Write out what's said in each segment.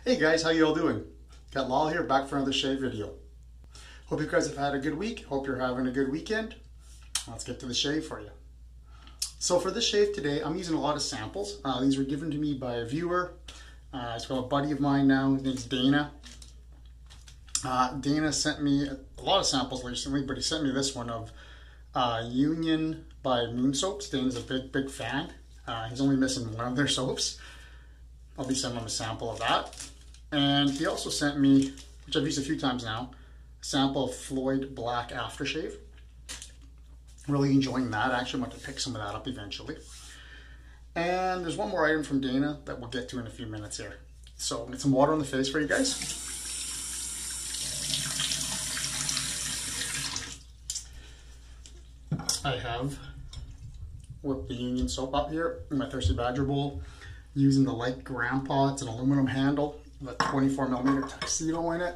Hey guys, how you all doing? Got Lal here, back for another shave video. Hope you guys have had a good week. Hope you're having a good weekend. Let's get to the shave for you. So for this shave today, I'm using a lot of samples. These were given to me by a viewer. It's from a buddy of mine now. His name's Dana. Dana sent me a lot of samples recently, but he sent me this one of Union by Moon Soaps. Dana's a big fan. He's only missing one of their soaps. I'll be sending him a sample of that. And he also sent me, which I've used a few times now, a sample of Floid Black aftershave. Really enjoying that. I actually want to pick some of that up eventually. And there's one more item from Dana that we'll get to in a few minutes here. So I'll get some water on the face for you guys. I have whipped the Union soap up here in my Thirsty Badger bowl using the light grandpa. It's an aluminum handle with a 24mm Tuxedo in it.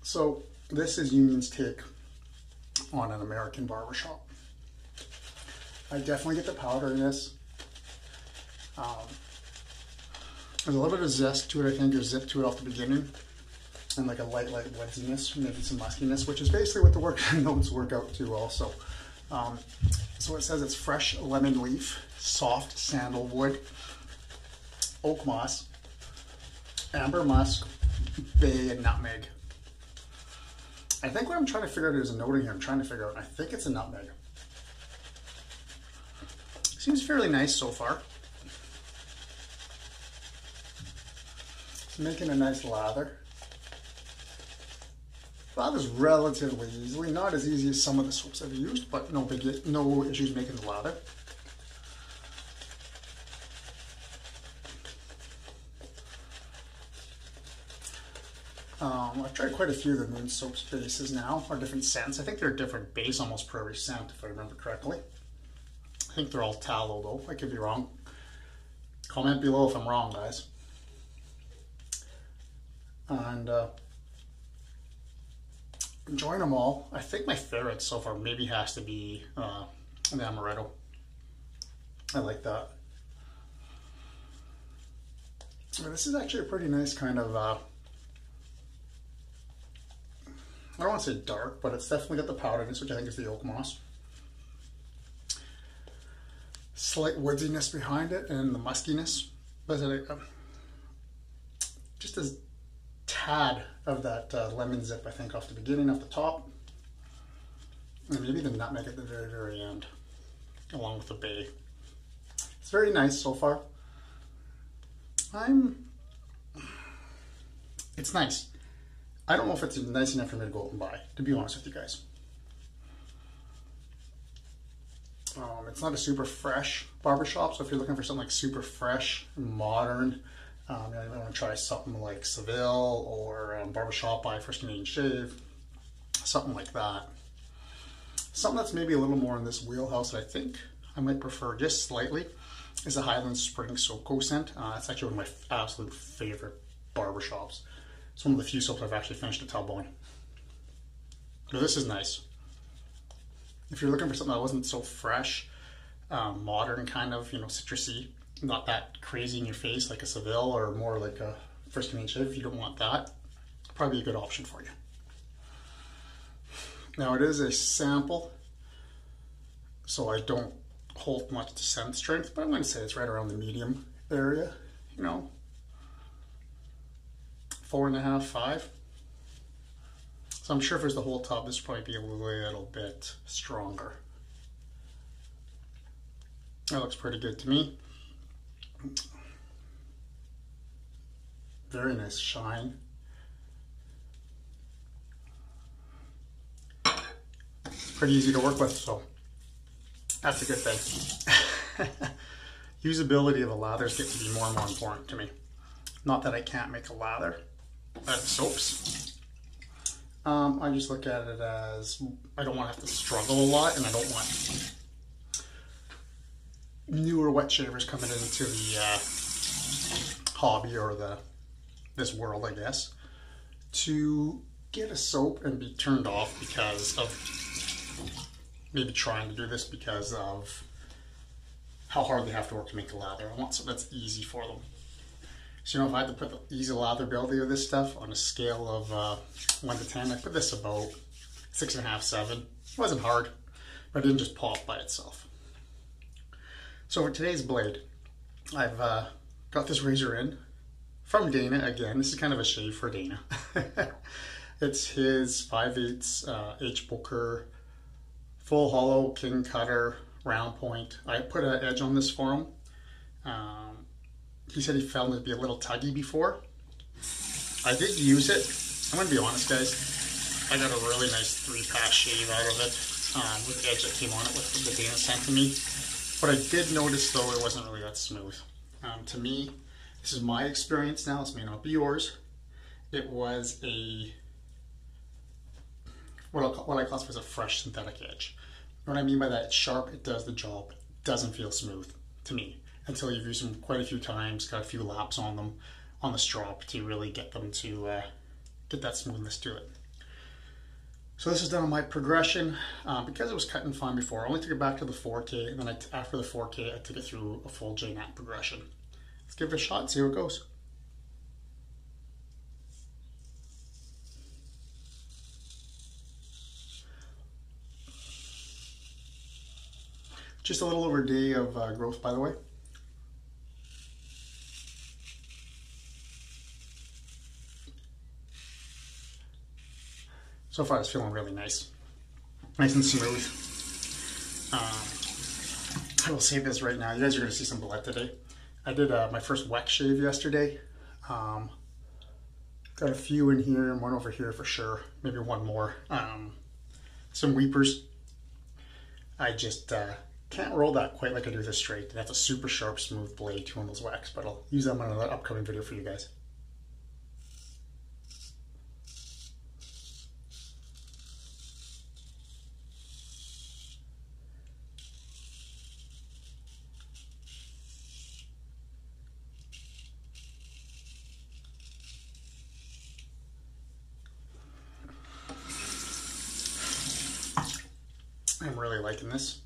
So this is Union's take on an American barbershop. I definitely get the powder in this. There's a little bit of zest to it, I think, or zip to it off the beginning. And like a light woodiness, maybe some muskiness, which is basically what the notes work out to also. So it says it's fresh lemon leaf, soft sandalwood, oak moss, amber musk, bay, and nutmeg. I think what I'm trying to figure out is a note in here. I'm trying to figure out, I think it's a nutmeg. Seems fairly nice so far. It's making a nice lather. Lathers relatively easily, not as easy as some of the soaps I've used, but no issues making the lather. I've tried quite a few of the Moon Soaps bases now, or different scents. I think they're a different base almost per every scent, if I remember correctly. I think they're all tallow though, I could be wrong. Comment below if I'm wrong, guys. And enjoying them all. I think my favorite so far maybe has to be the Amaretto. I like that. This is actually a pretty nice kind of, I don't want to say dark, but it's definitely got the powderiness, which I think is the oak moss. Slight woodiness behind it and the muskiness. But just as tad of that lemon zip, I think, off the beginning, off the top, and maybe the nutmeg at the very end, along with the bay. It's very nice so far. It's nice. I don't know if it's nice enough for me to go out and buy, to be honest with you guys. It's not a super fresh barbershop, so if you're looking for something like super fresh, modern, you might want to try something like Seville or Barbershop by First Canadian Shave, something like that. Something that's maybe a little more in this wheelhouse that I think I might prefer just slightly is a Highland Spring Soap Co scent. It's actually one of my absolute favorite barbershops. It's one of the few soaps I've actually finished a tub on. So this is nice. If you're looking for something that wasn't so fresh, modern kind of, citrusy, not that crazy in your face like a Seville or more like a First Canadian Shave, if you don't want that, probably a good option for you. Now it is a sample, so I don't hold much to scent strength, but I'm going to say it's right around the medium area, 4.5, 5. So I'm sure if it was the whole tub, this would probably be a little bit stronger. That looks pretty good to me. Very nice shine. Pretty easy to work with, so that's a good thing. Usability of the lathers get to be more and more important to me. Not that I can't make a lather out of soaps. I just look at it as I don't want to have to struggle a lot, and I don't want newer wet shavers coming into the hobby or this world, I guess, to get a soap and be turned off because of maybe trying to do this because of how hard they have to work to make the lather. I want something that's easy for them. So, you know, if I had to put the easy latherability of this stuff on a scale of 1 to 10, I put this about 6.5, 7. It wasn't hard, but it didn't just pop by itself. So for today's blade, I've got this razor in from Dana again. This is kind of a shave for Dana. It's his 5/8 H.Boker full hollow king cutter round point. I put an edge on this for him. He said he found it to be a little tuggy before. I did use it. I'm going to be honest, guys. I got a really nice 3-pass shave out of it with the edge that came on it with the Dana sent to me. But I did notice, though, it wasn't really that smooth. To me, this is my experience now. This may not be yours. It was a what I classify as a fresh synthetic edge. What I mean by that, it's sharp, it does the job. It doesn't feel smooth to me until you've used them quite a few times, got a few laps on them on the strop to really get them to get that smoothness to it. So this is done on my progression. Because it was cutting fine before, I only took it back to the 4K, and then after the 4K, I took it through a full JNAT progression. Let's give it a shot and see how it goes. Just a little over a day of growth, by the way. So far it's feeling really nice. Nice and smooth. I will say this right now, you guys are going to see some blood today. I did my first wax shave yesterday. Got a few in here and one over here for sure. Maybe one more. Some weepers. I just can't roll that quite like I do this straight. That's a super sharp, smooth blade to one of those wax, but I'll use them on another upcoming video for you guys. I'm really liking this.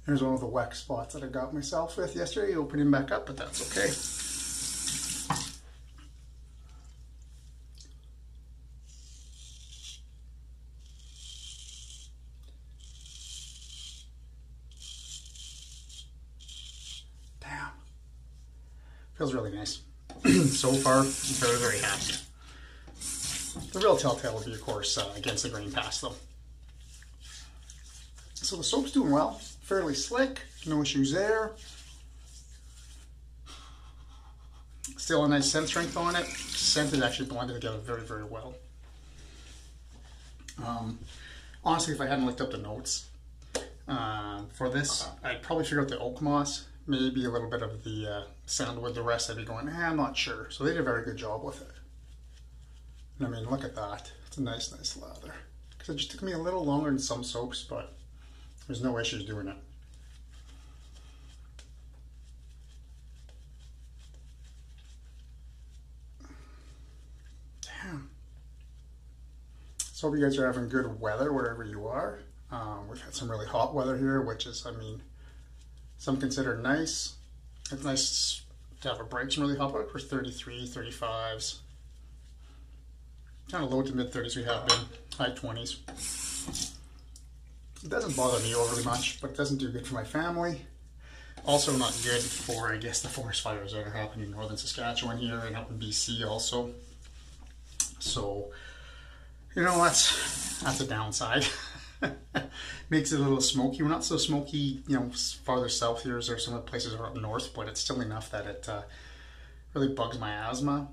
Here's one of the wax spots that I got myself with yesterday, opening back up, but that's okay. Damn. Feels really nice. So far, I'm very, very happy. The real telltale will be, of course, against the grain pass, though. So the soap's doing well. Fairly slick, no issues there. Still a nice scent strength on it. Scent is actually blended together very, very well. Honestly, if I hadn't looked up the notes for this, I'd probably figure out the oak moss, maybe a little bit of the sandalwood. The rest I'd be going, I'm not sure. So they did a very good job with it. And I mean, look at that. It's a nice, nice lather. Because it just took me a little longer than some soaps, but there's no issues doing it. Damn. So hope you guys are having good weather wherever you are. We've had some really hot weather here, which is, I mean, some consider nice. It's nice to have a break some really hot weather for 33, 35s. Kind of low to mid 30s we have been, high 20s. It doesn't bother me overly much, but it doesn't do good for my family. Also not good for, I guess, the forest fires that are happening in northern Saskatchewan here and up in BC also. So, you know, that's a downside. Makes it a little smoky. We're not so smoky, you know, farther south here, or some of the places are up north, but it's still enough that it really bugs my asthma,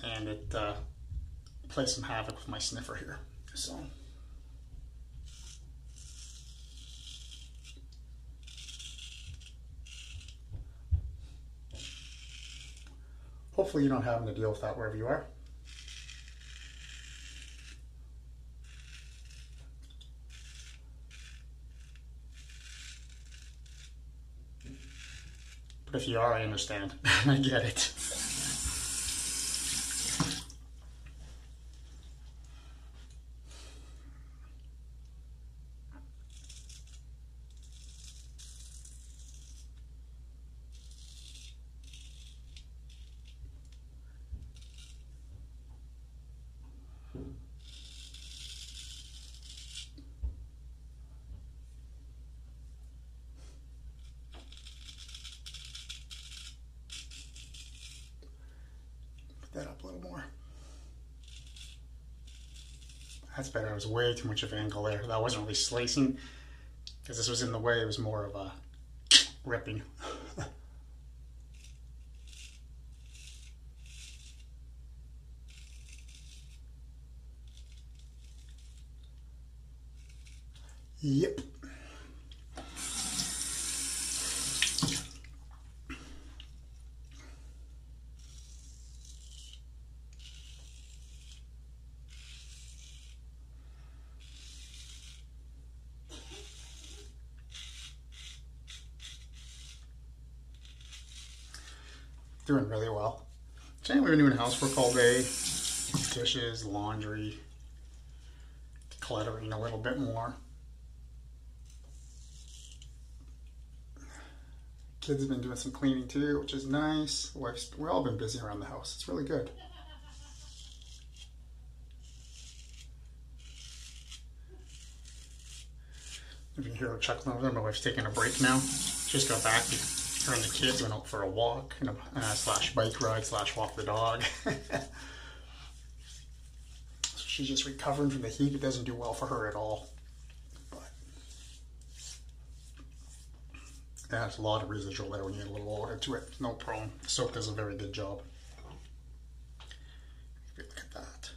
and it plays some havoc with my sniffer here. So. Hopefully you're not having to deal with that wherever you are. But if you are, I understand. I get it. That up a little more. That's better. It was way too much of an angle there. That wasn't really slicing because this was in the way. It was more of a ripping. Yep. Doing really well. Today we've been doing housework all day. Dishes, laundry, decluttering a little bit more. Kids have been doing some cleaning too, which is nice. We've all been busy around the house. It's really good. If you can hear her chuckling over there, my wife's taking a break now. She just got back. Her and the kids went out for a walk, slash bike ride, slash walk the dog. So she's just recovering from the heat. It doesn't do well for her at all. But yeah, there's a lot of residual there when you get a little water to it. No problem. Soap does a very good job. Look at that.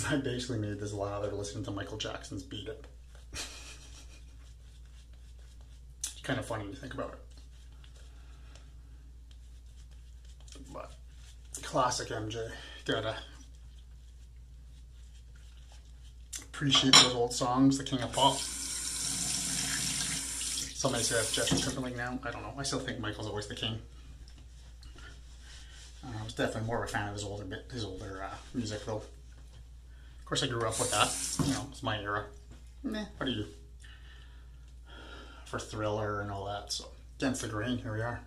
I basically made this lather listening to Michael Jackson's Beat It. It's kind of funny to think about it. But classic MJ. Gotta appreciate those old songs, the king of pop. Somebody said Justin Timberlake now. I don't know. I still think Michael's always the king. I was definitely more of a fan of his older music though. Of course, I grew up with that. You know, it's my era. Meh, what do you do? For Thriller and all that. So, against the grain, here we are.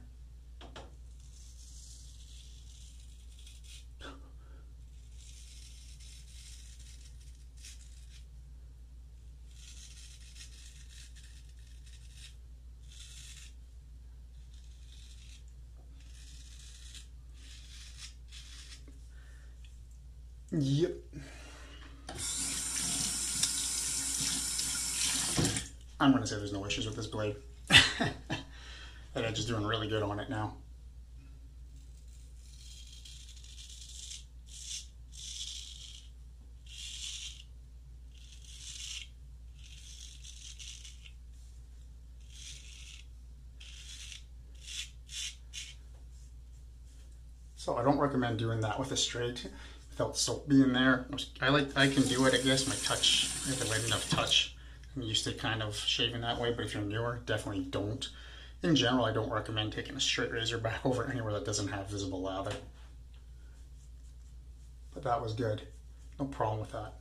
Yep. I'm going to say there's no issues with this blade. That edge is doing really good on it now. So I don't recommend doing that with a straight without soap being there. I can do it, I guess. My touch, I have to let enough touch. I'm used to kind of shaving that way, but if you're newer, definitely don't. In general, I don't recommend taking a straight razor back over anywhere that doesn't have visible lather. But that was good. No problem with that.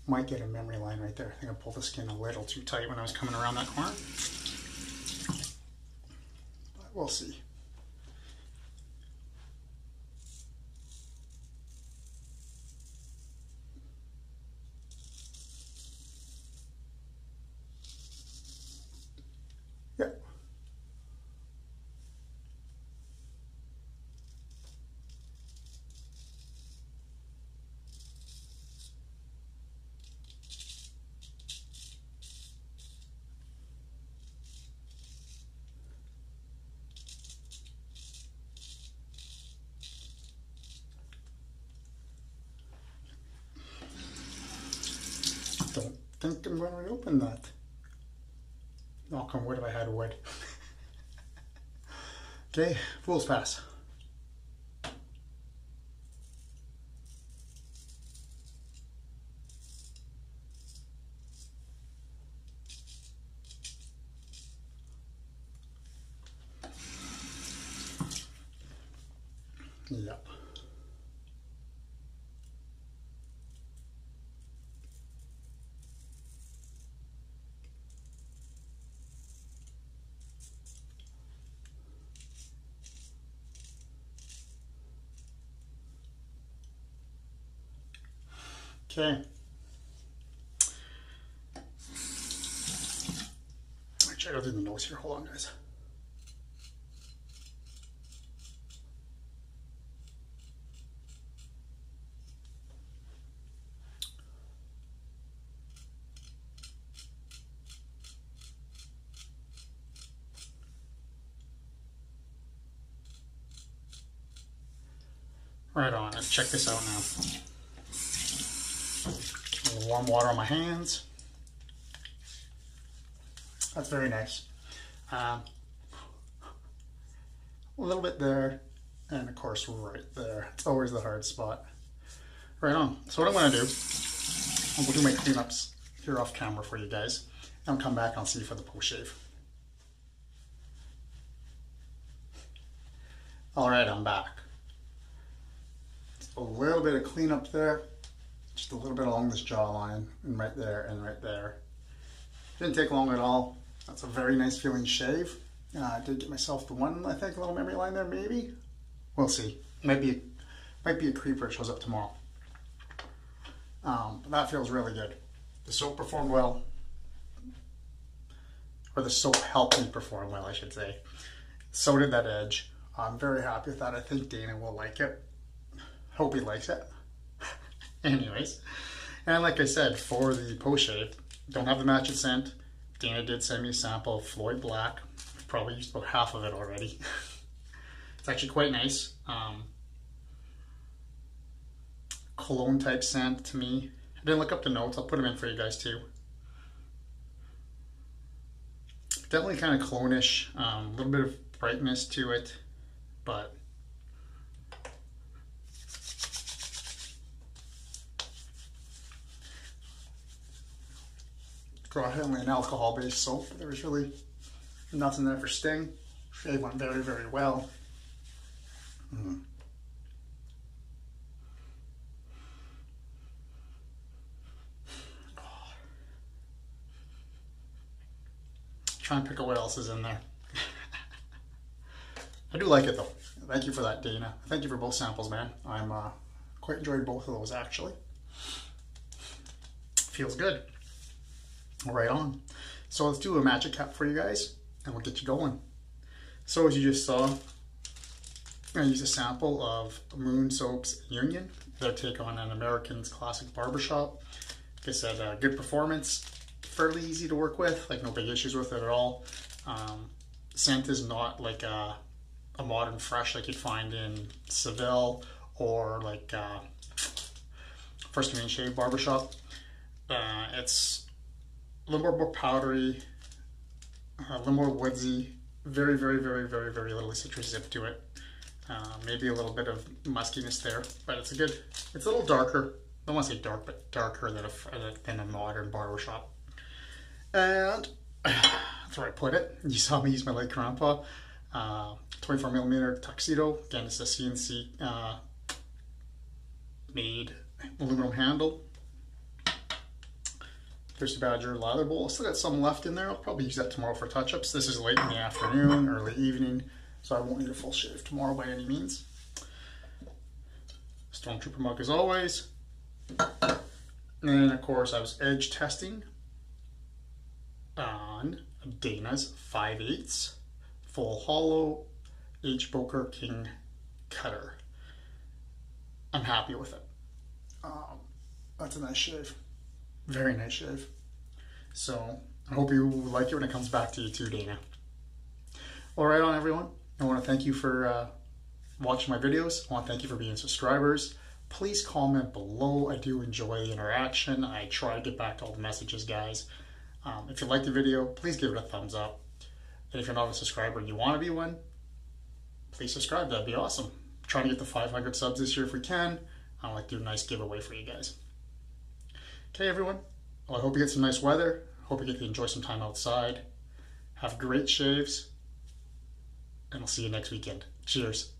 Might get a memory line right there. I think I pulled the skin a little too tight when I was coming around that corner. But we'll see. Yep. think I'm going to reopen that. Knock on wood if I had wood. Okay, Fool's Pass. Yep. Okay. Actually, I'll do the nose here. Hold on, guys. Right on. Let's check this out now. A little warm water on my hands. That's very nice. A little bit there, and of course right there. It's always the hard spot. Right on. So what I'm going to do, I'm going to do my cleanups here off camera for you guys. And I'll come back and I'll see you for the post shave. Alright, I'm back. A little bit of cleanup there, just a little bit along this jawline, and right there and right there. Didn't take long at all. That's a very nice feeling shave. I did get myself the one, I think, little memory line there, maybe. We'll see. Might be a creeper. It shows up tomorrow. But that feels really good. The soap performed well, or the soap helped me perform well, I should say. So did that edge. I'm very happy with that. I think Dana will like it. Hope he likes it. Anyways, and like I said, for the post shave, don't have the matching scent. Dana did send me a sample of Floid Black. I've probably used about half of it already. It's actually quite nice. Cologne type scent to me. I didn't look up the notes. I'll put them in for you guys too. Definitely kind of cologne-ish. A little bit of brightness to it, but only an alcohol-based soap. There was really nothing there for sting. Shave went very, very well. Try and pick out what else is in there. I do like it though. Thank you for that, Dana. Thank you for both samples, man. I'm quite enjoyed both of those actually. Feels good. Right on. So let's do a magic cap for you guys and we'll get you going. So as you just saw, I'm going to use a sample of Moon Soap's Union, their take on an American's classic barbershop. Like I said, good performance, fairly easy to work with, like no big issues with it at all. Scent is not like a modern fresh like you'd find in Seville or like First Communion Shave barbershop. It's a little more powdery, a little more woodsy, very, very, very, very, very little citrus zip to it. Maybe a little bit of muskiness there, but it's a little darker. I don't want to say dark, but darker than a modern barbershop. And that's where I put it. You saw me use my late grandpa 24mm Tuxedo. Again, it's a CNC made aluminum handle. There's the Badger lather bowl. I still got some left in there. I'll probably use that tomorrow for touch-ups. This is late in the afternoon, early evening, so I won't need a full shave tomorrow by any means. Stormtrooper mug as always. And of course I was edge testing on Dana's 5/8 full hollow H.Boker King cutter. I'm happy with it. That's a nice shave. Very nice shave. So I hope you like it when it comes back to you too, Dana. All right on everyone. I want to thank you for watching my videos. I want to thank you for being subscribers. please comment below. I do enjoy the interaction. I try to get back to all the messages, guys. If you like the video, please give it a thumbs up. And if you're not a subscriber and you want to be one, please subscribe. That'd be awesome. I'm trying to get to 500 subs this year if we can. I'd like to do a nice giveaway for you guys. Okay, everyone. Well, I hope you get some nice weather. Hope you get to enjoy some time outside. Have great shaves. And I'll see you next weekend. Cheers.